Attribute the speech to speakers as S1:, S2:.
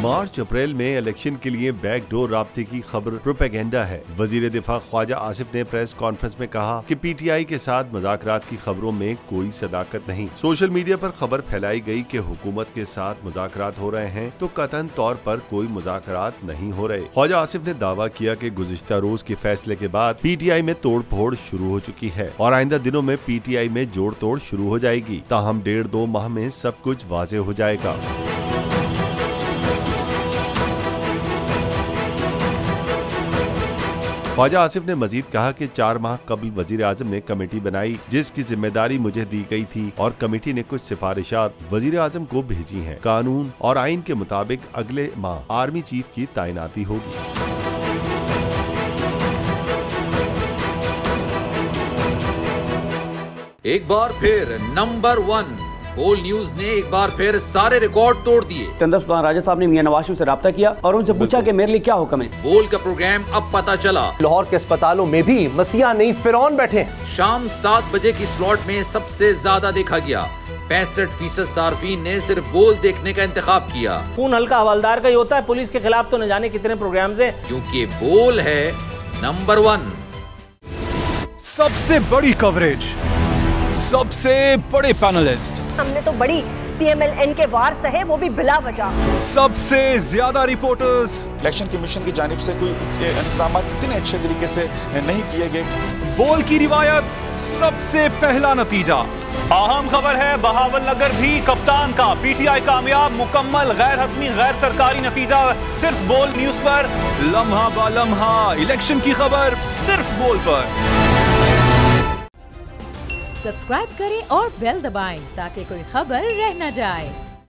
S1: मार्च अप्रैल में इलेक्शन के लिए बैकडोर राब्ते की खबर प्रोपेगेंडा है। वजीर दिफा ख्वाजा आसिफ ने प्रेस कॉन्फ्रेंस में कहा कि पीटीआई के साथ मुज़ाकरात की खबरों में कोई सदाकत नहीं। सोशल मीडिया पर खबर फैलाई गई कि हुकूमत के साथ मुज़ाकरात हो रहे हैं तो कतन तौर पर कोई मुज़ाकरात नहीं हो रहे। ख्वाजा आसिफ ने दावा किया कि गुज़िश्ता रोज के फैसले के बाद पीटीआई में तोड़ फोड़ शुरू हो चुकी है और आइंदा दिनों में पीटीआई में जोड़ तोड़ शुरू हो जाएगी। ताहम 1.5-2 माह में सब कुछ वाज़ेह हो जाएगा। ख्वाजा आसिफ ने मजीद कहा कि 4 माह कबल वजीर आजम ने कमेटी बनाई जिसकी जिम्मेदारी मुझे दी गई थी और कमेटी ने कुछ सिफारिशात वजीर आजम को भेजी हैं। कानून और आइन के मुताबिक अगले माह आर्मी चीफ की तैनाती होगी।
S2: एक बार फिर नंबर 1 बोल न्यूज ने एक बार फिर सारे रिकॉर्ड तोड़ दिए।
S3: सिकंदर सुल्तान राजा साहब ने मियां नवाज शरीफ से राब्ता किया और उनसे पूछा कि मेरे लिए क्या हुक्म है।
S2: बोल का प्रोग्राम अब पता चला।
S4: लाहौर के अस्पतालों में भी मसीहा नहीं फिरौन बैठे हैं।
S2: शाम 7 बजे की स्लॉट में सबसे ज्यादा देखा गया। 65% सार्फिन ने सिर्फ बोल देखने का इंतखाब किया।
S5: खून हल्का हवलदार का ही होता है, पुलिस के खिलाफ तो न जाने कितने प्रोग्राम्स हैं।
S2: क्योंकि बोल है नंबर 1।
S6: सबसे बड़ी कवरेज, सबसे बड़े पैनलिस्ट,
S7: हमने तो बड़ी PMLN के वार सहे, वो भी बिला वजह।
S6: सबसे ज्यादा रिपोर्टर्स।
S8: इलेक्शन कमीशन की जानिब से कोई इंतजाम इतने अच्छे तरीके से नहीं किए गए।
S6: बोल की रिवायत, सबसे पहला नतीजा। अहम खबर है बहावल नगर भी कप्तान का, पीटीआई कामयाब, मुकम्मल गैर हतमी गैर सरकारी नतीजा सिर्फ बोल न्यूज पर। लम्हा बा लम्हा इलेक्शन की खबर सिर्फ बोल पर।
S9: सब्सक्राइब करें और बेल दबाएं ताकि कोई खबर रह न जाए।